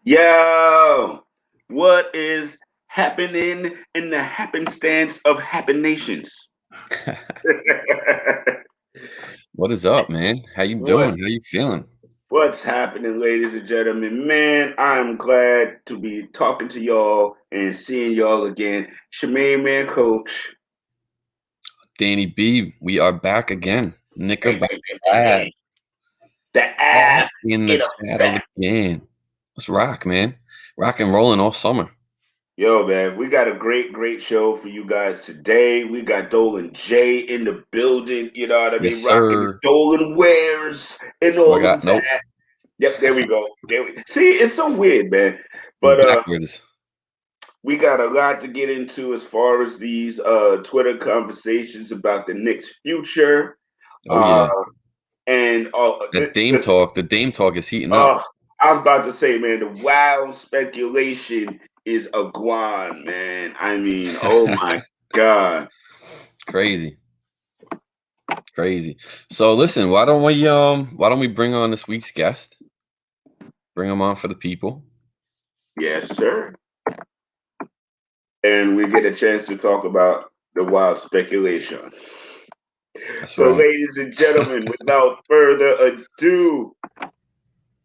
Yo, what is happening in the happenstance of happen nations? What is up, man? How you doing? what's How you feeling? what's happening, ladies and gentlemen? Man, I'm glad to be talking to y'all and seeing y'all again. Shemaine Man Coach. Danny B, we are back again. Hey, Knicker hey, hey, hey, back hey. The back app in the in saddle effect. again. Let's rock, man. Rock and rolling all summer. Yo, man, we got a great show for you guys today. We got Dolan J in the building, you know what I Yes, mean? Rocking the sir. Dolan wares and Do I all of got nope? that. Yep, there we go. See, it's so weird, man. We But backwards. we got a lot to get into as far as these Twitter conversations about the Knicks' future. Oh Uh, yeah. and That Dame listen, talk. The Dame talk is heating up. I was about to say, man, the wild speculation is a Gwan, man. I mean, oh my God. Crazy. Crazy. So listen, why don't we bring on this week's guest? Bring him on for the people. Yes, sir. And we get a chance to talk about the wild speculation. That's So, right. ladies and gentlemen, without further ado,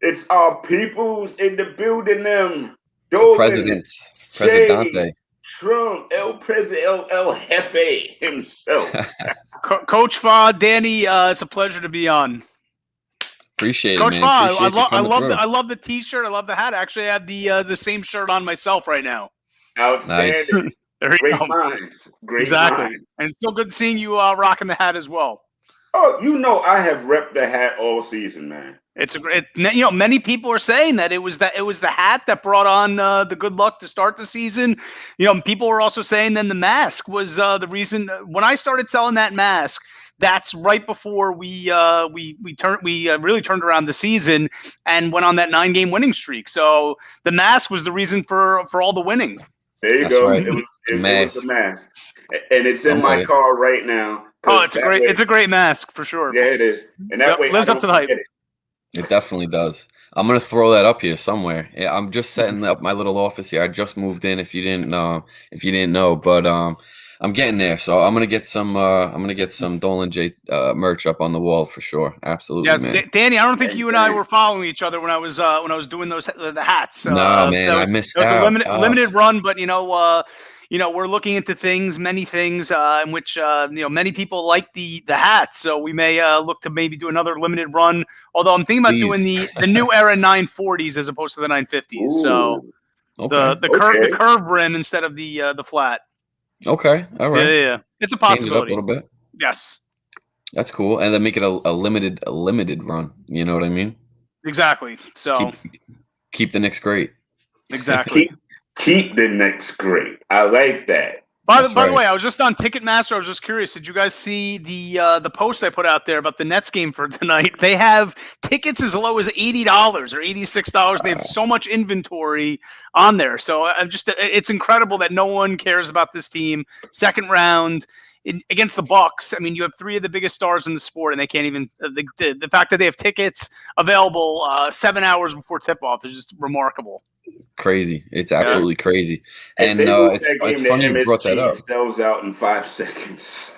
it's our peoples in the building, them. The Dolan, president. Shay, Presidente. Trump, El Presidente, El Jefe himself. Coach Fa, Danny, it's a pleasure to be on. Appreciate it, Coach man. Fa, Appreciate you coming I through. love the T-shirt. I love the hat. Actually, I have the same shirt on myself right now. Nice. Outstanding. There you Great go. minds. Great Exactly, minds. and it's still good seeing you rocking the hat as well. Oh, you know I have repped the hat all season, man. It's a great. Many people are saying that it was the hat that brought on the good luck to start the season. People were also saying then the mask was the reason. When I started selling that mask, that's right before we really turned around the season and went on that 9-game winning streak. So the mask was the reason for all the winning. There you That's go. right. It was The it was the mask. mask, and it's in I'm my with it. car right now. Oh, Because that way, it's a great mask for sure. yeah, it is, and that Yep, way I lives up don't to the hype. forget it. It definitely does. I'm gonna throw that up here somewhere. Yeah, I'm just setting up my little office here. I just moved in. If you didn't know, but I'm getting there. So I'm gonna get some Dolan J merch up on the wall for sure. Absolutely, Yes, man. Danny. I don't think Bang you and I bang. were following each other when I was doing those the hats. No, man, I So missed it was a out. limited run, but we're looking into many things in which many people like the hats. So we may look to maybe do another limited run. Although I'm thinking about doing Please. the new era 940s as opposed to the 950s. So Ooh, Okay. the okay. curve rim instead of the flat. Okay. All Yeah, right. yeah, yeah. It's a Change it up a possibility. little bit. Yes, That's cool. And then make it a limited run. You know what I mean? exactly. So Keep keep the Knicks great. exactly. Keep the next great. I like that. That's By the right. way, I was just on Ticketmaster. I was just curious. Did you guys see the post I put out there about the Nets game for tonight? They have tickets as low as $80 or $86. They have so much inventory on there. So it's incredible that no one cares about this team. Second round against the Bucks. I mean, you have three of the biggest stars in the sport, and they can't even. The fact that they have tickets available 7 hours before tip off is just remarkable. Crazy. It's Yeah. absolutely crazy. If And they lose it's that it's game funny to you brought that MSG, up. it sells out in 5 seconds.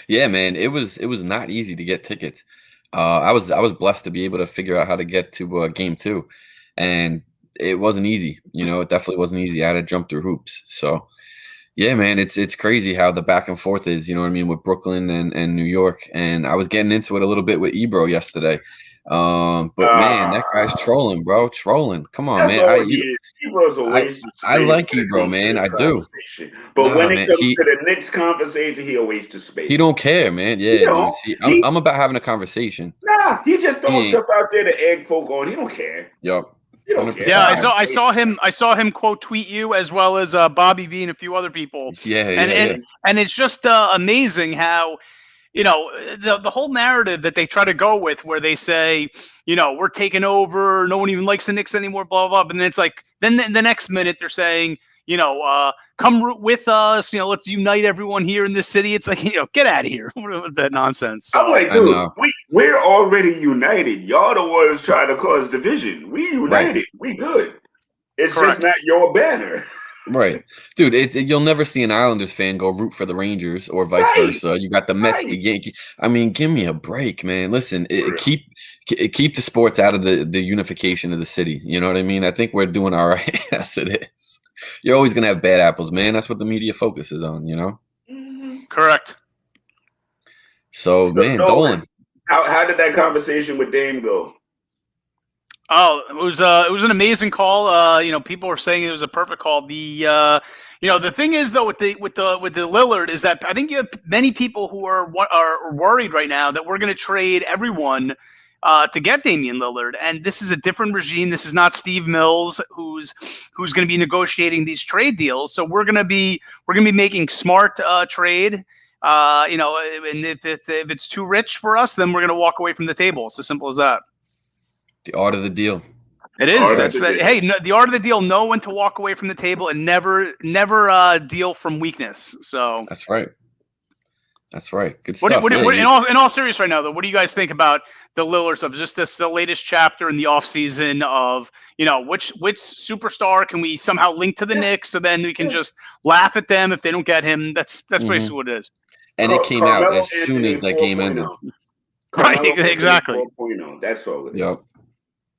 Yeah, man, it was not easy to get tickets. I was blessed to be able to figure out how to get to game two, and it wasn't easy. It definitely wasn't easy. I had to jump through hoops. So yeah, man, it's crazy how the back and forth is. You know what I mean, with Brooklyn and New York. And I was getting into it a little bit with Ebro yesterday. But man, that guy's Uh, trolling, bro, trolling. Come on, that's man. I all he you is. Ebro's a I waste of I space like when it Ebro, comes to man. this I do. conversation. But Nah, when it man. comes He to the next conversation, he a waste of he space. don't care, man. You Yeah, dude. know, See, I'm he I'm about having a conversation. he just He throwing ain't. stuff out there to egg folk on. He don't care. Yup. He don't Hundred care. Yeah, percent, man. I saw him quote tweet you as well as Bobby B and a few other people, Yeah, and yeah, and yeah. and it's just amazing how the whole narrative that they try to go with, where they say, we're taking over, no one even likes the Knicks anymore, blah blah blah. And then it's like, then the next minute they're saying, come root with us, let's unite everyone here in this city. It's like, get out of here with that nonsense. So, I'm like, dude, we're already united. Y'all the ones trying to cause division. We united. Right. We good. It's Correct. Just not your banner. Right, dude. You'll never see an Islanders fan go root for the Rangers or vice versa. You got the Mets, the Yankees. I mean, give me a break, man. Listen, keep the sports out of the unification of the city. You know what I mean? I think we're doing all right as it is. You're always gonna have bad apples, man. That's what the media focuses on. Correct. So man, Dolan. How did that conversation with Dame go? Oh, it was an amazing call. People were saying it was a perfect call. The thing is though with the Lillard is that I think you have many people who are worried right now that we're going to trade everyone to get Damian Lillard, and this is a different regime. This is not Steve Mills who's going to be negotiating these trade deals. So we're going to be making smart trade. And if it's too rich for us, then we're going to walk away from the table. It's as simple as that. The art of the deal. It is. The art of the deal. Know when to walk away from the table and never deal from weakness. So that's right. Good stuff. In all seriousness, right now, though, what do you guys think about the Lillards of just the latest chapter in the offseason of which superstar can we somehow link to the Knicks so then we can just laugh at them if they don't get him? That's basically what it is. And it came out as soon as that game ended. Right. Exactly. 4.0. That's all it is. Yep.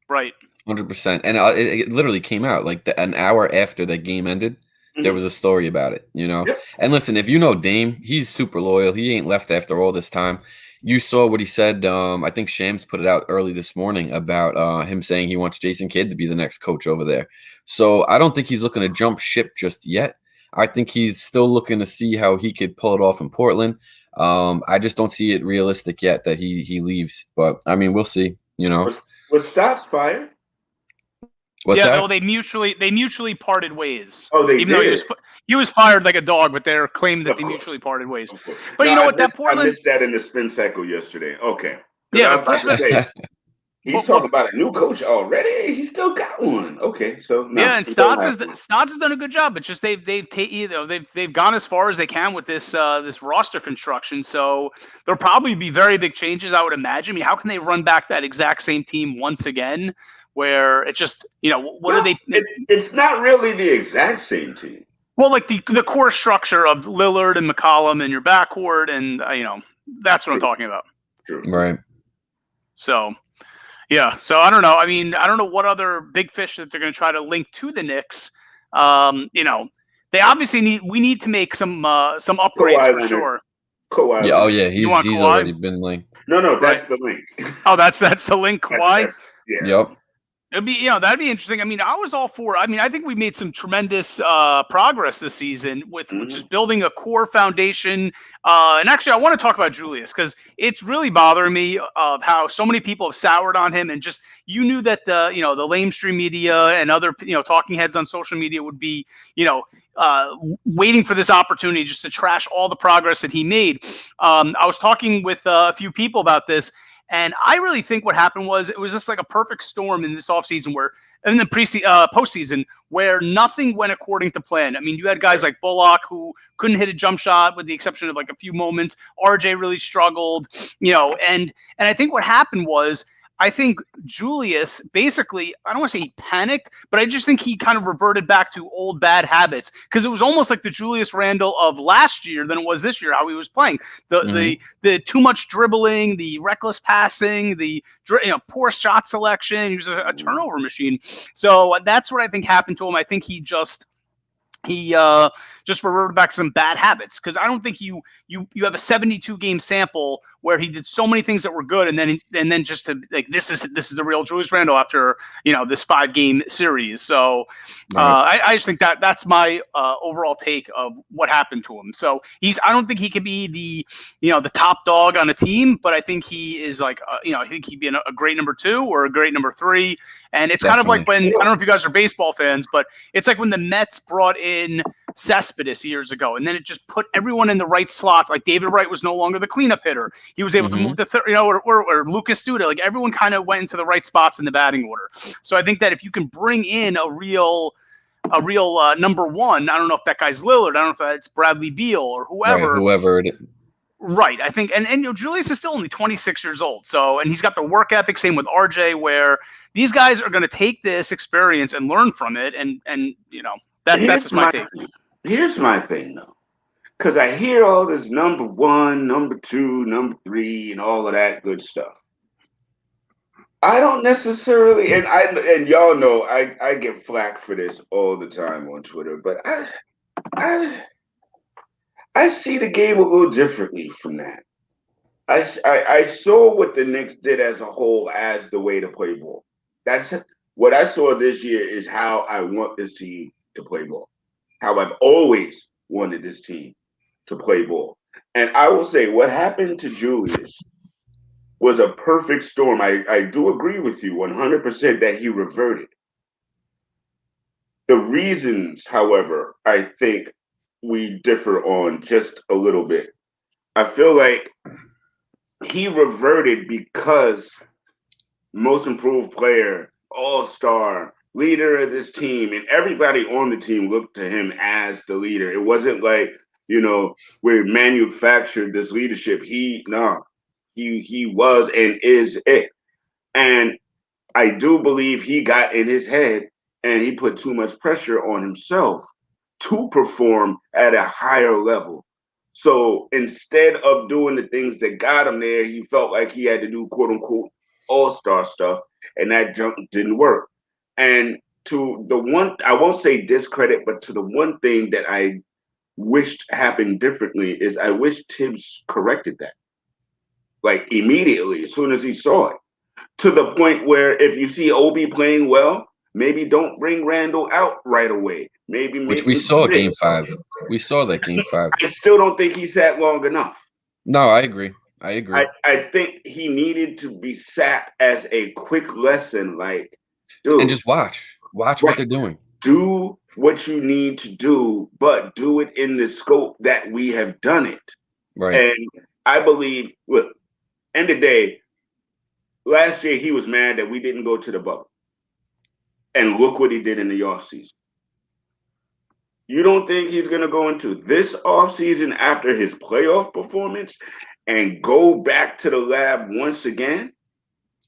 Right. 100%. And it literally came out like an hour after that game ended. There was a story about it, Yep. And listen, if you know Dame, he's super loyal. He ain't left after all this time. You saw what he said. I think Shams put it out early this morning about him saying he wants Jason Kidd to be the next coach over there. So I don't think he's looking to jump ship just yet. I think he's still looking to see how he could pull it off in Portland. I just don't see it realistic yet that he leaves. But I mean, we'll see. Was Stotts fired? What's that? Well, they mutually parted ways. Oh, they even did. Though he was fired like a dog, but they're claiming that they mutually parted ways. But I missed that in the spin cycle yesterday. Okay. Yeah, I was about to say, he's talking about a new coach already. He still got one. Okay, so and Stotts has done a good job. It's just they've gone as far as they can with this roster construction. So there'll probably be very big changes, I would imagine. I mean, how can they run back that exact same team once again? Where it's just, what are they? It's not really the exact same team. Well, like the core structure of Lillard and McCollum and your backcourt, and that's what I'm talking about. True. Right. So, yeah. So I don't know. I mean, I don't know what other big fish that they're going to try to link to the Knicks. They obviously we need to make some upgrades for sure. Kawhi. Yeah. Oh yeah. He's already been linked. No, that's the link. Oh, that's the link. Kawhi. Yeah. Yep. It'd be, that'd be interesting. I mean, I was all for. I mean, I think we made some tremendous progress this season with just building a core foundation. And actually, I want to talk about Julius because it's really bothering me of how so many people have soured on him, and just you knew that the lamestream media and other talking heads on social media would be waiting for this opportunity just to trash all the progress that he made. I was talking with a few people about this. And I really think what happened was it was just like a perfect storm in this offseason in the postseason where nothing went according to plan. I mean, you had guys like Bullock who couldn't hit a jump shot with the exception of like a few moments. RJ really struggled, and I think what happened was I think Julius basically, I don't want to say he panicked, but I just think he kind of reverted back to old bad habits because it was almost like the Julius Randle of last year than it was this year, how he was playing. The too much dribbling, the reckless passing, the poor shot selection. He was a turnover machine. So that's what I think happened to him. I think he just reverted back to some bad habits because I don't think you have a 72 game sample where he did so many things that were good and then just to like this is the real Julius Randle after this 5 game series. So I just think that's my overall take of what happened to him. So I don't think he could be the top dog on a team, but I think he is like I think he'd be a great number 2 or a great number 3. And it's kind of like when I don't know if you guys are baseball fans, but it's like when the Mets brought in Cespedes years ago, and then it just put everyone in the right slots. Like David Wright was no longer the cleanup hitter; he was able to move to third, or Lucas Duda. Like everyone kind of went into the right spots in the batting order. So I think that if you can bring in a real number one, I don't know if that guy's Lillard, I don't know if it's Bradley Beal or whoever. Right, whoever it is. Right, I think, and Julius is still only 26 years old, so, and he's got the work ethic. Same with RJ, where these guys are going to take this experience and learn from it, and that's just my take. Here's my thing though, because I hear all this number one, number two, number three, and all of that good stuff. I don't necessarily, and y'all know I get flack for this all the time on Twitter, but I see the game a little differently from that. I saw what the Knicks did as a whole as the way to play ball. That's what I saw this year is how I want this team to play ball. How I've always wanted this team to play ball. And I will say what happened to Julius was a perfect storm. I do agree with you 100% that he reverted. The reasons, however, I think we differ on just a little bit. I feel like he reverted because most improved player, all-star, leader of this team, and everybody on the team looked to him as the leader. It wasn't like, we manufactured this leadership. He was and is it. And I do believe he got in his head and he put too much pressure on himself to perform at a higher level. So instead of doing the things that got him there, he felt like he had to do quote unquote all-star stuff, and that jump didn't work. And to the one, I won't say discredit, but to the one thing that I wished happened differently is I wish Tibbs corrected that. Like immediately, as soon as he saw it. To the point where if you see Obi playing well, maybe don't bring Randle out right away. Maybe Which we saw game 5. We saw that game 5. I still don't think he sat long enough. No, I agree. I think he needed to be sat as a quick lesson, like, dude. And just watch what they're doing. Do what you need to do, but do it in the scope that we have done it. Right. And I believe, look, end of the day, last year he was mad that we didn't go to the bubble. And look what he did in the offseason. You don't think he's going to go into this offseason after his playoff performance and go back to the lab once again?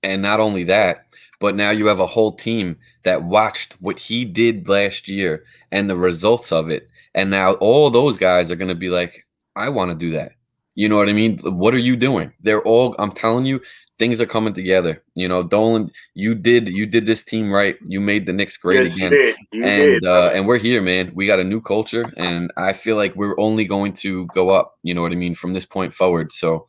And not only that, but now you have a whole team that watched what he did last year and the results of it. And now all those guys are going to be like, I want to do that. You know what I mean? What are you doing? They're all, I'm telling you, things are coming together. Dolan, you did this team right. You made the Knicks great again. You did. And we're here, man. We got a new culture, and I feel like we're only going to go up. You know what I mean, from this point forward. So,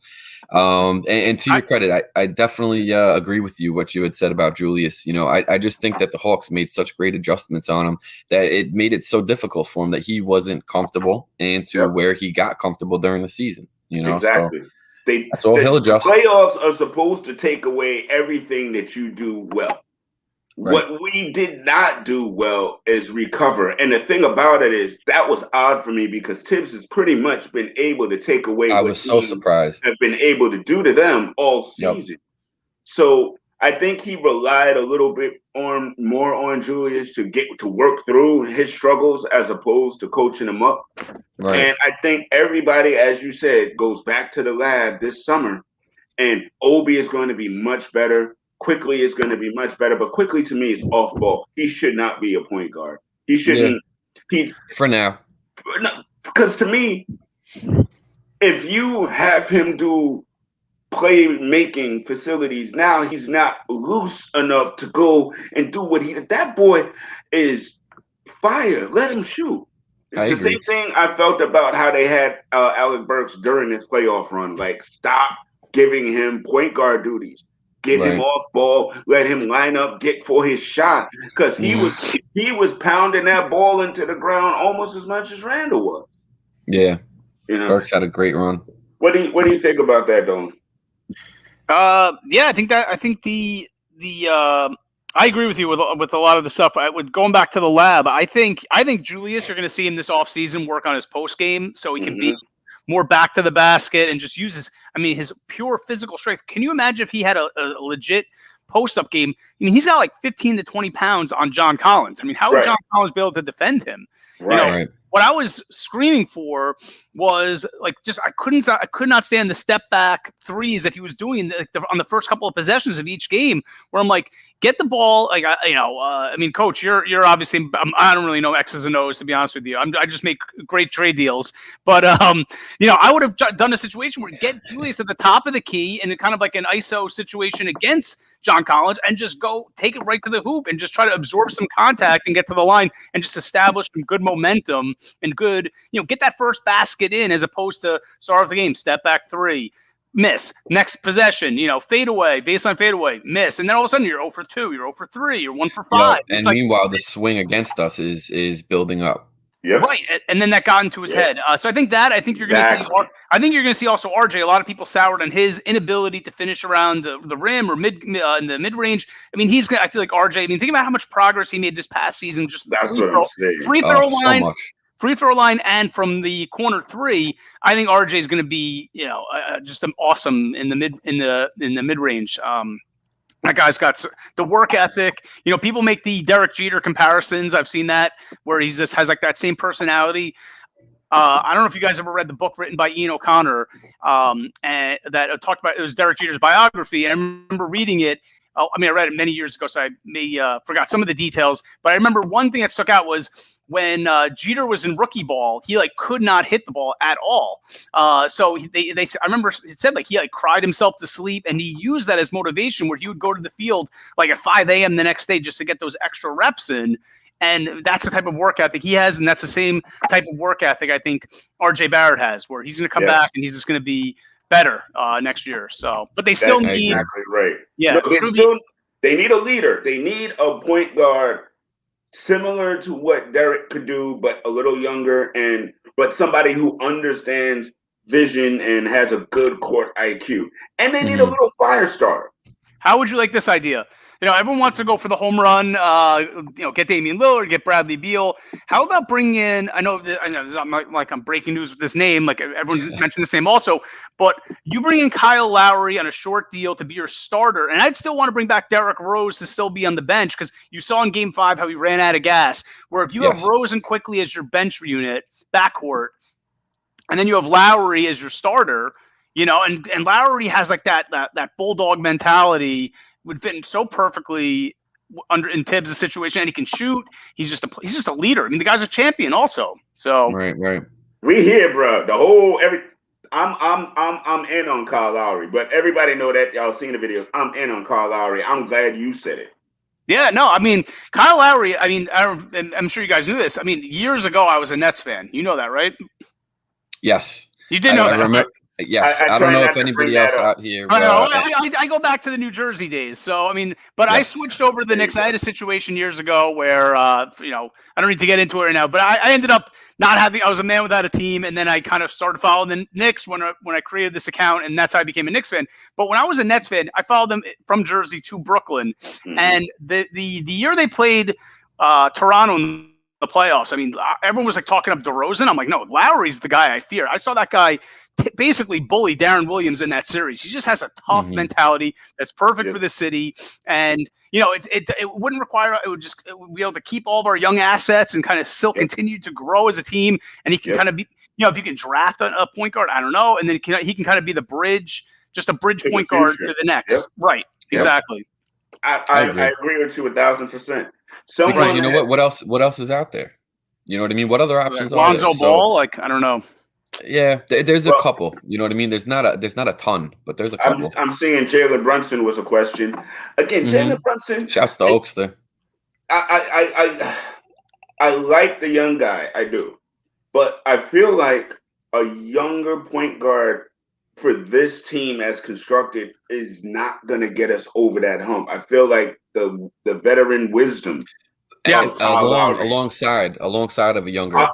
and to your credit, I definitely agree with you what you had said about Julius. I just think that the Hawks made such great adjustments on him that it made it so difficult for him that he wasn't comfortable and to where he got comfortable during the season. Exactly. So that's all he'll adjust. Playoffs are supposed to take away everything that you do well. Right. What we did not do well is recover. And the thing about it is that was odd for me because Tibbs has pretty much been able to take away I was so surprised. Have been able to do to them all season. Yep. So I think he relied a little bit more on Julius to get to work through his struggles as opposed to coaching him up. Right. And I think everybody, as you said, goes back to the lab this summer, and Obi is going to be much better. Quickly is going to be much better, but Quickly to me is off ball. He should not be a point guard. He shouldn't. Yeah. For now, because to me, if you have him do playmaking facilities, now he's not loose enough to go and do what he did. That boy is fire. Let him shoot. It's the same thing I felt about how they had Alec Burks during this playoff run. Like, stop giving him point guard duties. Get him off ball. Let him line up. Get for his shot because he was pounding that ball into the ground almost as much as Randle was. Yeah, Burks had a great run. What do you think about that, Dolan? I think the I agree with you with a lot of the stuff. With going back to the lab, I think Julius, you're going to see him this offseason work on his post game so he can be more back to the basket and just uses. I mean, his pure physical strength. Can you imagine if he had a legit post up game? I mean, he's got like 15 to 20 pounds on John Collins. I mean, how would John Collins be able to defend him? Right. What I was screaming for was like I could not stand the step back threes that he was doing on the first couple of possessions of each game. Where I'm like, get the ball. Like I mean, Coach, you're obviously I don't really know X's and O's to be honest with you. I just make great trade deals, but I would have done a situation where get Julius at the top of the key in kind of like an ISO situation against John Collins and just go take it right to the hoop and just try to absorb some contact and get to the line and just establish some good momentum and good, get that first basket in as opposed to start off the game, step back three, miss, next possession, fade away, baseline fade away, miss. And then all of a sudden you're 0 for 2, you're 0 for 3, you're 1 for 5. And meanwhile, the swing against us is building up. Yep. Right, and then that got into his head. So I think you're going to see. I think you're going to see also RJ. A lot of people soured on his inability to finish around the rim or in the mid range. I mean, I feel like RJ. I mean, think about how much progress he made this past season. Just free throw line, free throw line, and from the corner three. I think RJ is going to be just awesome in the mid range. That guy's got the work ethic. People make the Derek Jeter comparisons. I've seen that where he just has like that same personality. I don't know if you guys ever read the book written by Ian O'Connor and that talked about it was Derek Jeter's biography. And I remember reading it. I read it many years ago, so I may forgot some of the details. But I remember one thing that stuck out was when Jeter was in rookie ball, he could not hit the ball at all. So I remember it said he cried himself to sleep, and he used that as motivation where he would go to the field at 5 a.m. the next day just to get those extra reps in. And that's the type of work ethic he has, and that's the same type of work ethic I think RJ Barrett has, where he's going to come back and he's just going to be better next year. So, but they still need exactly right. Yeah, they need a leader. They need a point guard similar to what Derek could do, but a little younger, but somebody who understands vision and has a good court IQ. And they need a little fire starter. How would you like this idea? Everyone wants to go for the home run, get Damian Lillard, get Bradley Beal. How about bringing in, I know this is not like I'm breaking news with this name, like everyone's mentioned this name also, but you bring in Kyle Lowry on a short deal to be your starter. And I'd still want to bring back Derrick Rose to still be on the bench because you saw in Game 5 how he ran out of gas, where if you have Rose and Quickly as your bench unit, backcourt, and then you have Lowry as your starter, and Lowry has that bulldog mentality, would fit in so perfectly in Tibbs' situation, and he can shoot. He's just a leader. I mean, the guy's a champion also. So right. We here, bro. I'm in on Kyle Lowry, but everybody know that y'all seen the videos. I'm in on Kyle Lowry. I'm glad you said it. Yeah, no, I mean Kyle Lowry. I mean, I'm sure you guys knew this. I mean, years ago I was a Nets fan. You know that, right? Yes, you did know that. Remember. Yes, I don't know if anybody else out here. I go back to the New Jersey days. So, I mean, but I switched over to the Knicks. I had a situation years ago where, I don't need to get into it right now, but I ended up I was a man without a team, and then I kind of started following the Knicks when I created this account, and that's how I became a Knicks fan. But when I was a Nets fan, I followed them from Jersey to Brooklyn, and the year they played Toronto in the playoffs, I mean, everyone was talking up DeRozan. I'm like, no, Lowry's the guy I fear. I saw that guy basically bully Darren Williams in that series. He just has a tough mentality that's perfect for the city. And, it wouldn't require, it would be able to keep all of our young assets and kind of still continue to grow as a team. And he can kind of be, if you can draft a point guard, I don't know. And then he can kind of be the bridge, just a bridge point guard to the next. Yep. Right. Yep. Exactly. I agree with you 1,000%. So because you know what else is out there? You know what I mean? What other options are there? Lonzo Ball? I don't know. Yeah, there's a couple. You know what I mean? There's not a ton, but there's a couple. I'm seeing Jalen Brunson was a question. Again, Jalen Brunson. Shouts to Oakster. I like the young guy. I do. But I feel like a younger point guard for this team as constructed is not going to get us over that hump. I feel like the veteran wisdom. Yes, alongside of a younger,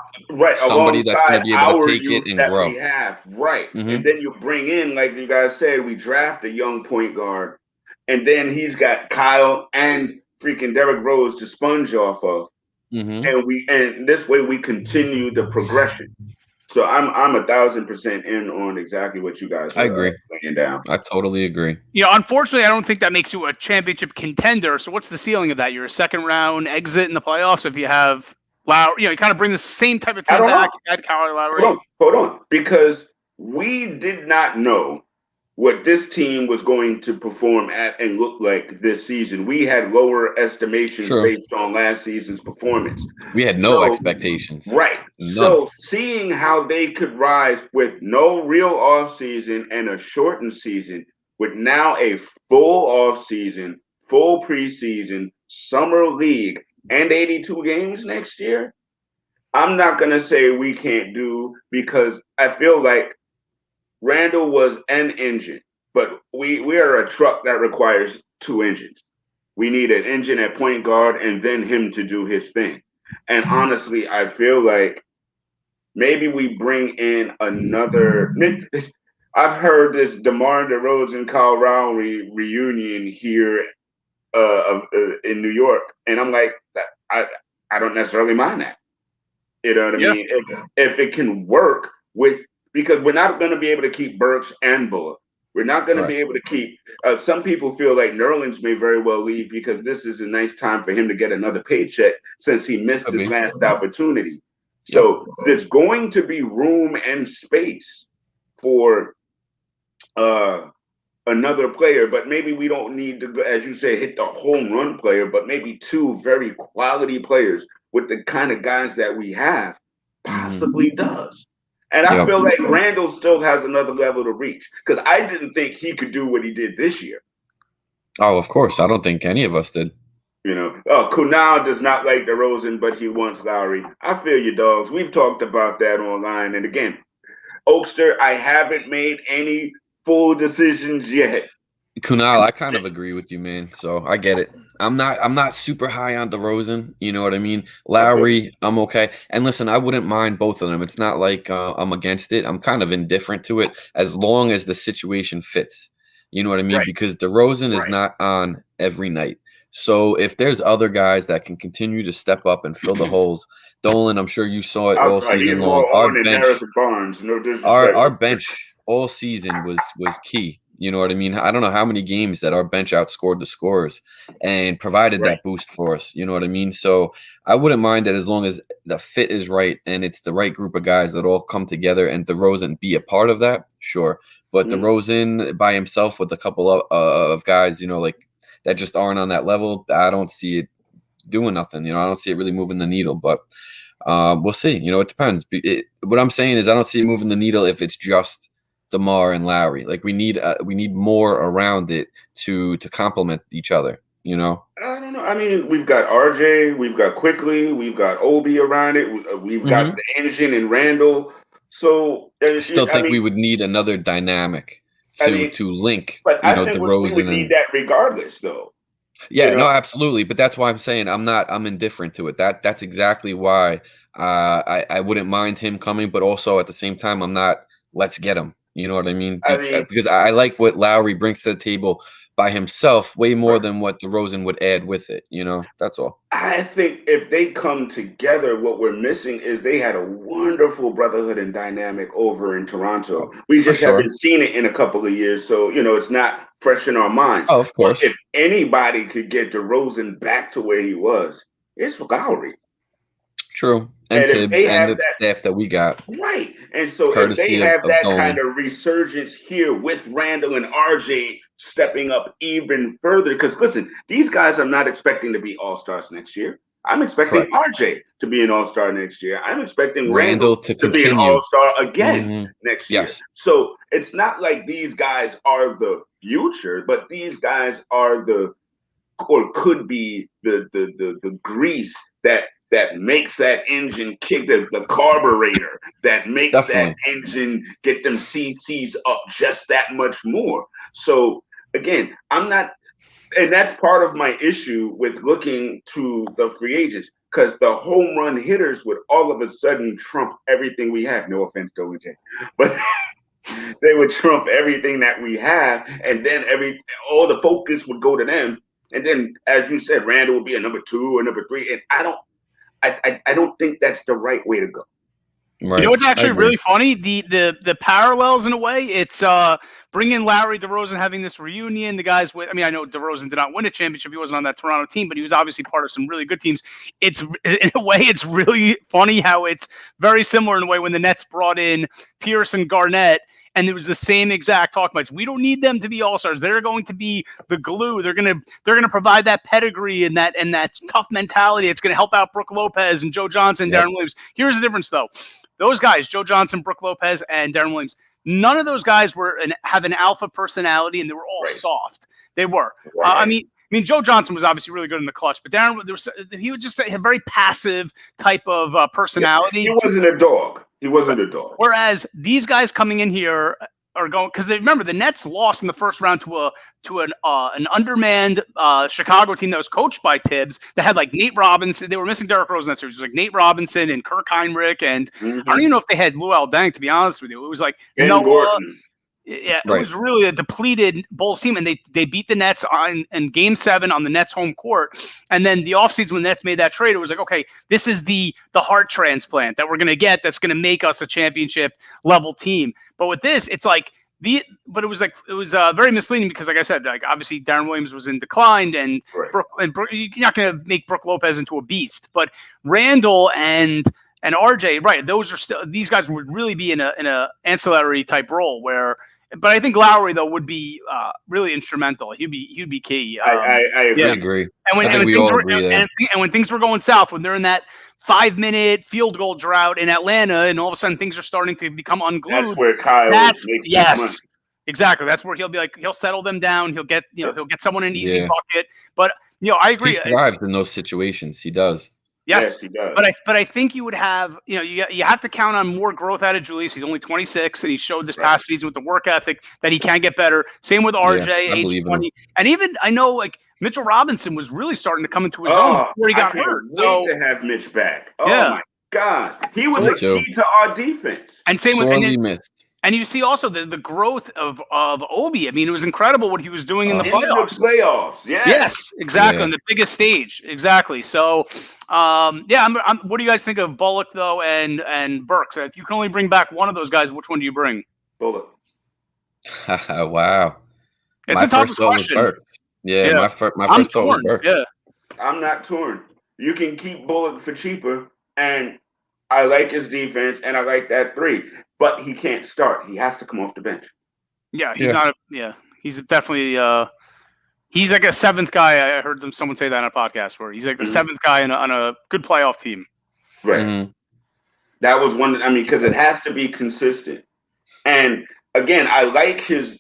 somebody that's going to be able to take it and grow. We have, and then you bring in, like you guys said, we draft a young point guard, and then he's got Kyle and freaking Derrick Rose to sponge off of, and this way we continue the progression. So I'm 1,000% in on exactly what you guys are laying down. I totally agree. Unfortunately, I don't think that makes you a championship contender. So what's the ceiling of that? You're a second round exit in the playoffs if you have Lowry. You kind of bring the same type of team back. Add Kyle Lowry. Hold on, because we did not know what this team was going to perform at and look like this season. We had lower estimations based on last season's performance. We had no expectations. Right. None. So seeing how they could rise with no real offseason and a shortened season, with now a full offseason, full preseason, summer league, and 82 games next year, I'm not going to say we can't do, because I feel like Randle was an engine, but we are a truck that requires 2 engines. We need an engine at point guard and then him to do his thing. And honestly, I feel like maybe we bring in another. I've heard this DeMar DeRozan, Kyle Lowry reunion here in New York, and I'm like, I don't necessarily mind that. You know what I mean? If it can work with. Because we're not going to be able to keep Burks and Bullock. We're not going to be able to keep. Some people feel like Nerlens may very well leave because this is a nice time for him to get another paycheck since he missed his last opportunity. So there's going to be room and space for another player, but maybe we don't need to, as you say, hit the home run player, but maybe 2 very quality players with the kind of guys that we have possibly does. And I feel like Randle still has another level to reach, because I didn't think he could do what he did this year. Oh, of course. I don't think any of us did. Kunal does not like DeRozan, but he wants Lowry. I feel you, dogs. We've talked about that online. And again, Oakster, I haven't made any full decisions yet. Kunal, I kind of agree with you, man. So I get it. I'm not super high on DeRozan. You know what I mean? Lowry, I'm okay. And listen, I wouldn't mind both of them. It's not like I'm against it. I'm kind of indifferent to it as long as the situation fits. You know what I mean? Because DeRozan is not on every night. So if there's other guys that can continue to step up and fill the holes, Dolan, I'm sure you saw it all season long. Our bench all season was key. You know what I mean? I don't know how many games that our bench outscored the scorers and provided that boost for us. You know what I mean? So I wouldn't mind that as long as the fit is right and it's the right group of guys that all come together and DeRozan be a part of that. Sure. But DeRozan by himself with a couple of guys, like that just aren't on that level, I don't see it doing nothing. I don't see it really moving the needle, but we'll see. It depends. What I'm saying is I don't see it moving the needle if it's just DeMar and Lowry. Like we need more around it to complement each other. I don't know. I mean, we've got RJ, we've got Quickly, we've got Obi around it. We've got the engine and Randall. So I still think we would need another dynamic to link. But I think we would need that regardless, though. Yeah, no, absolutely. But that's why I'm saying I'm indifferent to it. That's exactly why I wouldn't mind him coming, but also at the same time I'm not. Let's get him. You know what I mean? Because I like what Lowry brings to the table by himself way more than what DeRozan would add with it. That's all. I think if they come together, what we're missing is they had a wonderful brotherhood and dynamic over in Toronto. We just haven't seen it in a couple of years. So, it's not fresh in our minds. Oh, of course. But if anybody could get DeRozan back to where he was, it's Lowry. True. And Tibbs and the staff that we got. Right. And so if they have that kind of resurgence here with Randall and RJ stepping up even further, because listen, these guys I'm not expecting to be all-stars next year. I'm expecting RJ to be an all-star next year. I'm expecting Randall to be an all-star again next year. So it's not like these guys are the future, but these guys are could be the grease that makes that engine kick, the carburetor that makes that engine get them CCs up just that much more. So again, I'm not, and that's part of my issue with looking to the free agents, because the home run hitters would all of a sudden trump everything we have. No offense, Dolan, but they would trump everything that we have, and then all the focus would go to them. And then, as you said, Randle will be a number 2 or number 3. And I don't think that's the right way to go. Right. You know what's actually really funny? The parallels in a way. It's bringing Larry DeRozan, having this reunion. The guys with, I mean, I know DeRozan did not win a championship. He wasn't on that Toronto team, but he was obviously part of some really good teams. It's in a way, it's really funny how it's very similar in a way when the Nets brought in Pierce and Garnett. And it was the same exact talk about. We don't need them to be all-stars. They're going to be the glue. They're gonna provide that pedigree and that tough mentality. It's gonna help out Brook Lopez and Joe Johnson, Darren Williams. Here's the difference, though. Those guys, Joe Johnson, Brook Lopez, and Darren Williams, none of those guys have an alpha personality, and they were all soft. They were. I mean, Joe Johnson was obviously really good in the clutch, but Darren, he was just a very passive type of personality. He wasn't a dog. Whereas these guys coming in here are going, because they remember the Nets lost in the first round to an undermanned Chicago team that was coached by Tibbs that had like Nate Robinson. They were missing Derrick Rose in that series. It was like Nate Robinson and Kirk Heinrich, and I don't even know if they had Lou Deng, to be honest with you. It was like Gordon. Yeah, it was really a depleted Bulls team, and they beat the Nets in Game 7 on the Nets home court. And then the offseason when the Nets made that trade, it was like, okay, this is the heart transplant that we're going to get that's going to make us a championship level team. But with this, it's like it was very misleading because, like I said, like obviously Darren Williams was in decline, and Brook, you're not going to make Brook Lopez into a beast, but Randle and RJ, right? Those are still, these guys would really be in a ancillary type role where. But I think Lowry though would be really instrumental. He'd be key. I agree. And we all agree there. And when things were going south, when they're in that 5-minute field goal drought in Atlanta, and all of a sudden things are starting to become unglued. That's where Kyle makes his money. Exactly. That's where he'll settle them down. He'll get someone an easy bucket. But I agree. He thrives in those situations. He does. Yes, he does. But I think you would have, you have to count on more growth out of Julius. He's only 26, and he showed this past season with the work ethic that he can get better. Same with RJ, age 20. And even I know like Mitchell Robinson was really starting to come into his own before he got hurt. So to have Mitch back. Oh my God, he was a key to our defense. And same with and you see also the growth of Obi. I mean, it was incredible what he was doing in the playoffs. Yes, exactly, on the biggest stage. Exactly. So, what do you guys think of Bullock though, and Burks? If you can only bring back one of those guys, which one do you bring? Bullock. Wow. It's a tough question. My first thought was Burks. Yeah. I'm not torn. You can keep Bullock for cheaper, and I like his defense, and I like that 3. But he can't start. He has to come off the bench. Yeah, he's not. He's definitely. He's like a 7th guy. I heard someone say that on a podcast where he's like the 7th guy on a good playoff team. Right. Mm-hmm. That was one. I mean, because it has to be consistent. And again, I like his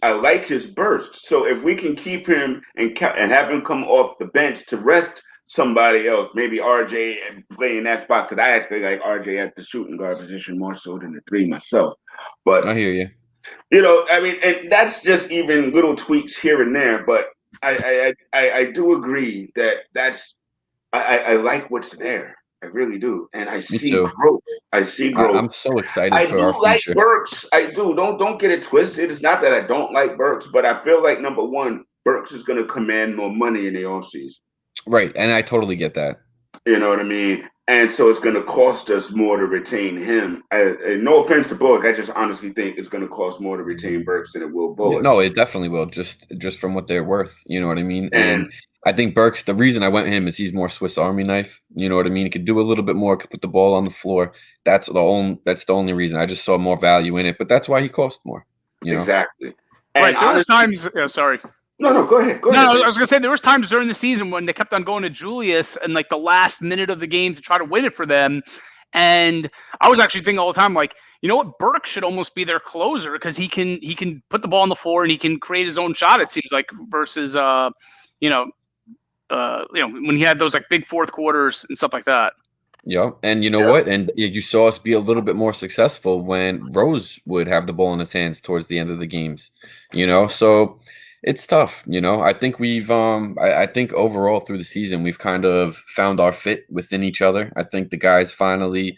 burst. So if we can keep him and have him come off the bench to rest somebody else, maybe RJ, and play in that spot, because I actually like RJ at the shooting guard position more so than the 3 myself. But I hear you. I mean, and that's just even little tweaks here and there. But I do agree that I like what's there. I really do, and I see growth. I'm so excited for our future. I do like Burks. I do. Don't get it twisted. It's not that I don't like Burks, but I feel like number one, Burks is going to command more money in the offseason. Right, and I totally get that. You know what I mean? And so it's going to cost us more to retain him. No offense to Bullock, I just honestly think it's going to cost more to retain Burks than it will Bullock. No, it definitely will, just from what they're worth. You know what I mean? And I think Burks, the reason I went with him is he's more Swiss Army knife. You know what I mean? He could do a little bit more, could put the ball on the floor. That's the only reason. I just saw more value in it, but that's why he cost more. You know? Exactly. And there were times. Sorry. No, go ahead. I was going to say there was times during the season when they kept on going to Julius in like the last minute of the game to try to win it for them. And I was actually thinking all the time, like, you know what, Burke should almost be their closer because he can put the ball on the floor and he can create his own shot. It seems like versus when he had those like big fourth quarters and stuff like that. Yeah, and you know what? And you saw us be a little bit more successful when Rose would have the ball in his hands towards the end of the games. You know, so. It's tough, you know. I think we've I think overall through the season we've kind of found our fit within each other. I think the guys finally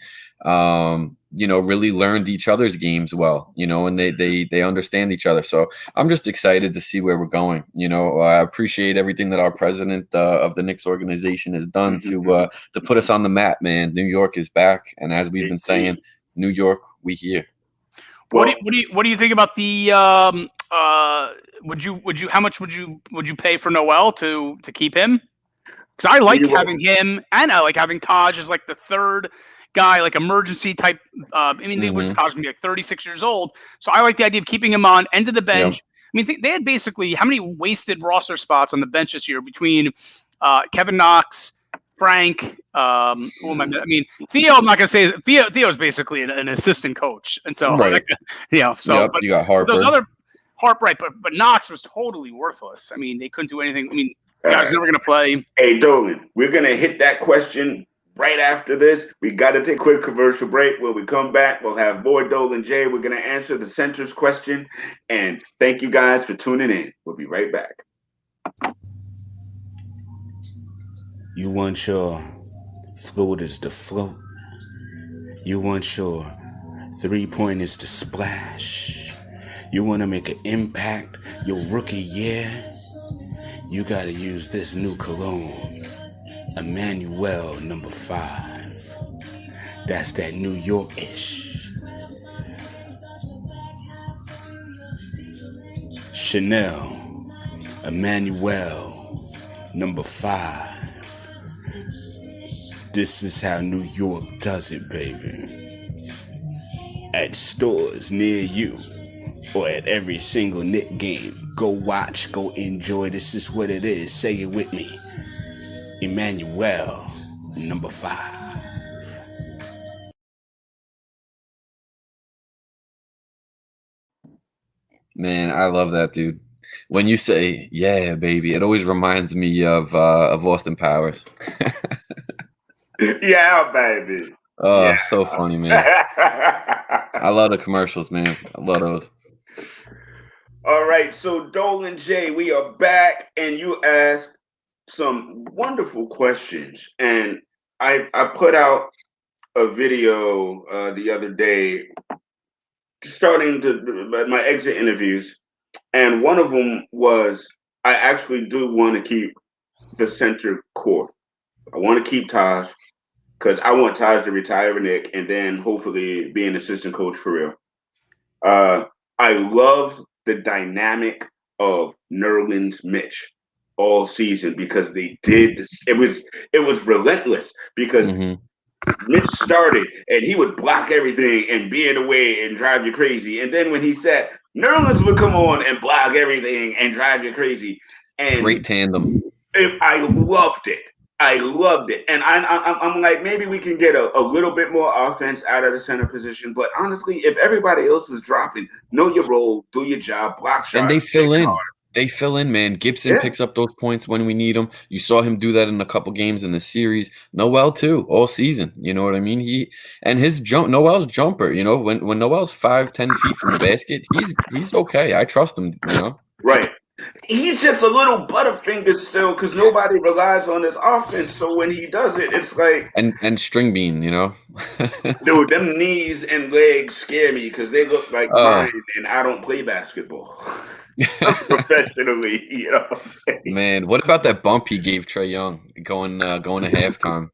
really learned each other's games well, and they understand each other. So I'm just excited to see where we're going. I appreciate everything that our president of the Knicks organization has done to put us on the map, man. New York is back, and as we've been saying, New York, we here. What do you think about the how much would you pay for Noel to keep him? Because I like having him, and I like having Taj as like the third guy, like emergency type. I mean, they was Taj gonna be like 36 years old, so I like the idea of keeping him on end of the bench. Yep. I mean, they had basically how many wasted roster spots on the bench this year between Kevin Knox, Frank. I mean, Theo. I'm not gonna say Theo's basically an assistant coach, and so right. So but you got Harper. Those other Harper, right? But Knox was totally worthless. I mean, they couldn't do anything. I mean, guys never gonna play. Hey, Dolan, we're gonna hit that question right after this. We got to take a quick commercial break. When we come back, we'll have more Dolan J. We're gonna answer the center's question, and thank you guys for tuning in. We'll be right back. You want your floaters to float. You want your 3-pointers to splash. You want to make an impact your rookie year. You got to use this new cologne, Emmanuel number 5. That's that New York-ish. Chanel, Emmanuel number 5. This is how New York does it, baby. At stores near you, or at every single Knicks game. Go watch, go enjoy. This is what it is. Say it with me. Emmanuel, number 5. Man, I love that, dude. When you say, yeah, baby, it always reminds me of Austin Powers. Yeah, baby. Oh, yeah. So funny, man. I love the commercials, man. I love those. All right, so Dolan J, we are back, and you asked some wonderful questions. And I put out a video the other day starting my exit interviews. And one of them was, I actually do want to keep the center core. I want to keep Taj because I want Taj to retire a Knick and then hopefully be an assistant coach for real. I love the dynamic of Nerlens Mitch all season because they did this. It was relentless because Mitch started and he would block everything and be in the way and drive you crazy. And then when he sat, Nerlens would come on and block everything and drive you crazy. And great tandem. I loved it. I loved it. And I'm like, maybe we can get a little bit more offense out of the center position. But honestly, if everybody else is dropping, know your role, do your job, block shots. And they fill in. They fill in, man. Gibson picks up those points when we need them. You saw him do that in a couple games in the series. Noel too, all season. You know what I mean? Noel's jumper. You know, when Noel's 5-10 feet from the basket, he's okay. I trust him. You know, right. He's just a little butterfinger still because nobody relies on his offense. So when he does it, it's like and string bean. You know, dude, them knees and legs scare me because they look like mine, and I don't play basketball. Professionally, you know what I'm saying? Man, what about that bump he gave Trae Young going to halftime?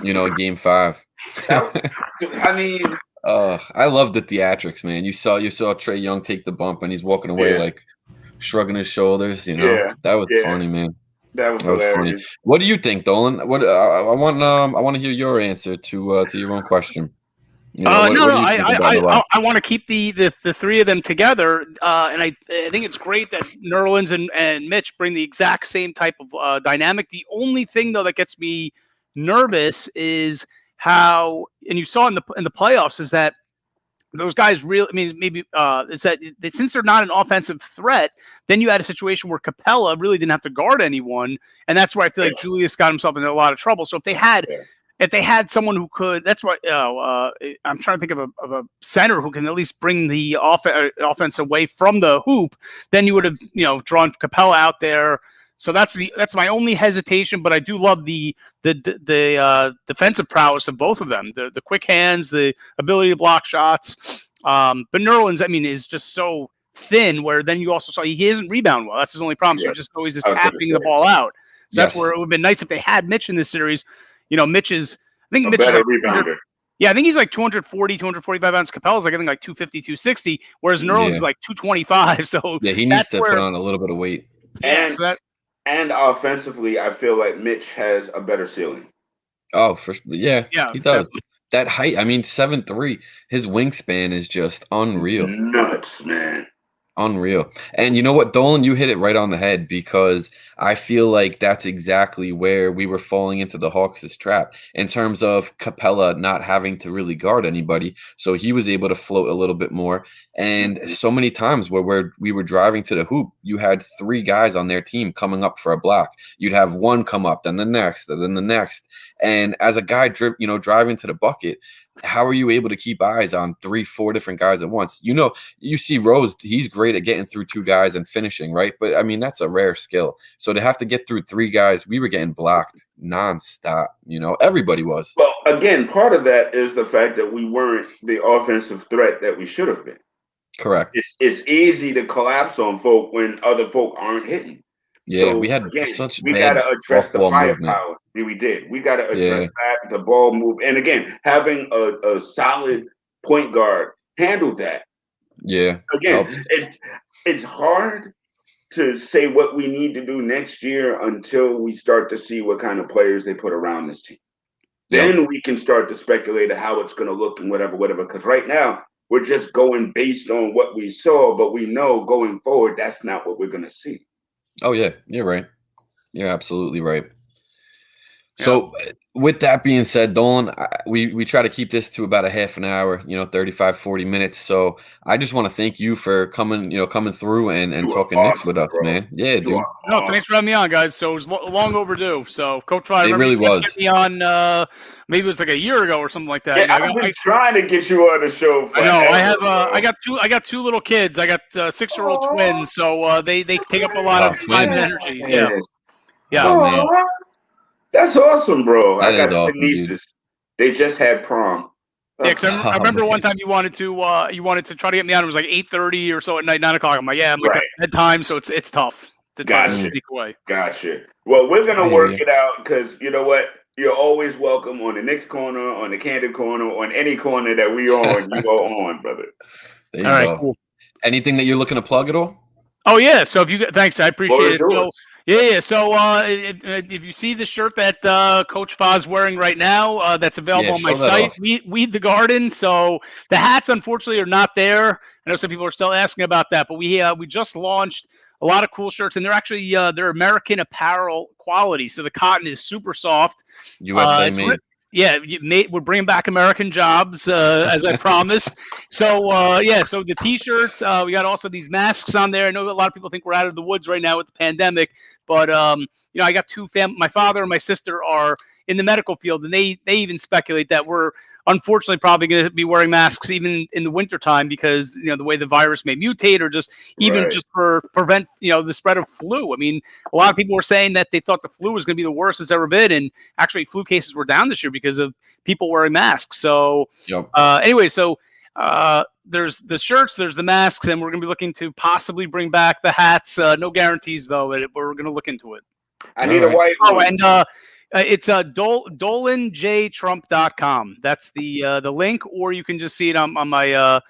You know, game 5. I mean, I love the theatrics, man. You saw Trae Young take the bump and he's walking away like shrugging his shoulders. You know, that was funny, man. That was funny. What do you think, Dolan? What I want to hear your answer to your own question. You know, I want to keep the three of them together, and I think it's great that Nerlens and Mitch bring the exact same type of dynamic. The only thing though that gets me nervous is how, and you saw in the playoffs, is that those guys really. I mean, maybe it's that since they're not an offensive threat, then you had a situation where Capella really didn't have to guard anyone, and that's where I feel like Julius got himself into a lot of trouble. So if they had. If they had someone who could, that's why I'm trying to think of a center who can at least bring the offense away from the hoop. Then you would have, drawn Capella out there, So that's my only hesitation. But I do love the defensive prowess of both of them. The quick hands, the ability to block shots. But Nerlens, I mean, is just so thin. Where then you also saw he doesn't rebound well. That's his only problem. So he's just always just tapping the ball out. So that's where it would have been nice if they had Mitch in this series. You know, Mitch is a better rebounder. Yeah, I think he's like 240, 245 pounds. Capella's like, I think, like 250, 260, whereas Nerlens is like 225. So yeah, he needs to put on a little bit of weight. And offensively, I feel like Mitch has a better ceiling. Oh, he does. Definitely. That height, I mean, 7'3", his wingspan is just unreal. Nuts, man. Unreal. And you know what, Dolan, you hit it right on the head, because I feel like that's exactly where we were falling into the Hawks' trap in terms of Capella not having to really guard anybody. So he was able to float a little bit more. And so many times where we were driving to the hoop, you had 3 guys on their team coming up for a block. You'd have one come up, then the next, and then the next. And as a guy driving to the bucket, how are you able to keep eyes on 3-4 different guys at once? You know, you see Rose, he's great at getting through 2 guys and finishing, right? But I mean, that's a rare skill. So to have to get through 3 guys, we were getting blocked nonstop. You know, everybody was. Well, again, part of that is the fact that we weren't the offensive threat that we should have been. Correct. It's easy to collapse on folk when other folk aren't hitting. Yeah, so we had such we got to address the firepower. We did. We got to address that, the ball move. And again, having a solid point guard handle that. Yeah. Again, it's hard to say what we need to do next year until we start to see what kind of players they put around this team. Then we can start to speculate how it's going to look and whatever. Because right now, we're just going based on what we saw, but we know going forward, that's not what we're going to see. Oh, yeah, you're right. You're absolutely right. So with that being said, Dolan, we try to keep this to about a half an hour, 35, 40 minutes. So I just want to thank you for coming through and talking Knicks with us, man. Yeah, dude. No, thanks for having me on, guys. So it was long overdue. So Coach Fry, it really was. Get me on, maybe it was like a year ago or something like that. Yeah, I've been trying to get you on the show. I know. I got two little kids. I got 6-year-old twins, so they take up a lot of time and energy. Yeah. Oh, man. That's awesome, bro. That I got awesome, nieces. Dude. They just had prom. Yeah, because I remember one time you wanted to try to get me on. It was like 8:30 or so at night, 9 o'clock. I'm like, I'm like at bedtime, so it's tough to try to sneak away. Gotcha. Well, we're gonna work it out because you know what? You're always welcome on the Knicks corner, on the Candid corner, on any corner that we on. You go on, brother. There you go. Cool. Anything that you're looking to plug at all? Oh yeah. So if thanks, I appreciate it. So, yeah. So if you see the shirt that Coach Fa's wearing right now, that's available on my site, Weed the Garden. So the hats, unfortunately, are not there. I know some people are still asking about that, but we just launched a lot of cool shirts, and they're actually they're American apparel quality. So the cotton is super soft. USA made. Yeah, we're bringing back American jobs, as I promised. So, so the T-shirts, we got also these masks on there. I know a lot of people think we're out of the woods right now with the pandemic, but, I got my father and my sister are in the medical field, and they even speculate that we're unfortunately probably going to be wearing masks even in the wintertime because, the way the virus may mutate or just even just prevent, the spread of flu. I mean, a lot of people were saying that they thought the flu was going to be the worst it's ever been. And actually flu cases were down this year because of people wearing masks. So anyway, there's the shirts, there's the masks, and we're going to be looking to possibly bring back the hats. No guarantees though, but we're going to look into it. I need a white one. And it's dolanjtrump.com. That's the link, or you can just see it on my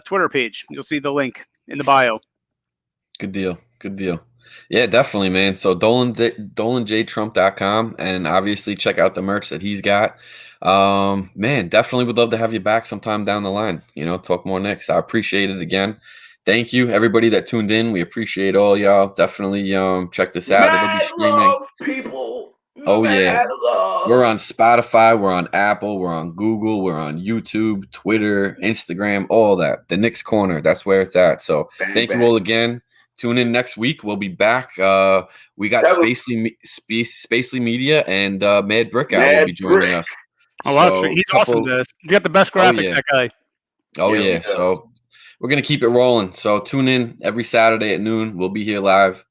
Twitter page. You'll see the link in the bio. Good deal. Yeah, definitely, man. So dolanjtrump.com, and obviously check out the merch that he's got. Man, definitely would love to have you back sometime down the line. Talk more Knicks. I appreciate it again. Thank you, everybody that tuned in. We appreciate all y'all. Definitely check this out. It'll be streaming. People. Oh yeah, we're on Spotify, we're on Apple, we're on Google, we're on YouTube, Twitter, Instagram, all that. The Knicks Corner, that's where it's at. So thank you all again. Tune in next week. We'll be back. We got Spacely Media and Mad Brick out will be joining us. Oh wow, he's awesome. He's got the best graphics, that guy. Oh yeah, so we're gonna keep it rolling. So tune in every Saturday at noon. We'll be here live.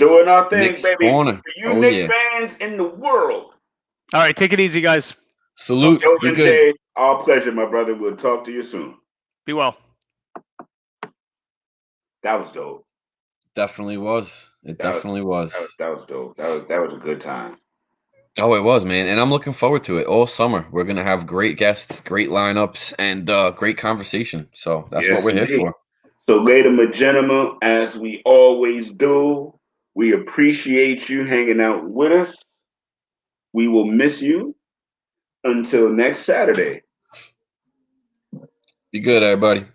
Doing our thing, Knicks baby. corner. For you Oh, Knicks yeah. fans in the world. All right, take it easy, guys. Salute. Dolan Be good. Day, our pleasure, my brother. We'll talk to you soon. Be well. That was dope. Definitely was. It definitely was. That was dope. That was a good time. Oh, it was, man. And I'm looking forward to it all summer. We're going to have great guests, great lineups, and great conversation. So that's what we're here for. So, ladies and gentlemen, as we always do, we appreciate you hanging out with us. We will miss you until next Saturday. Be good, everybody.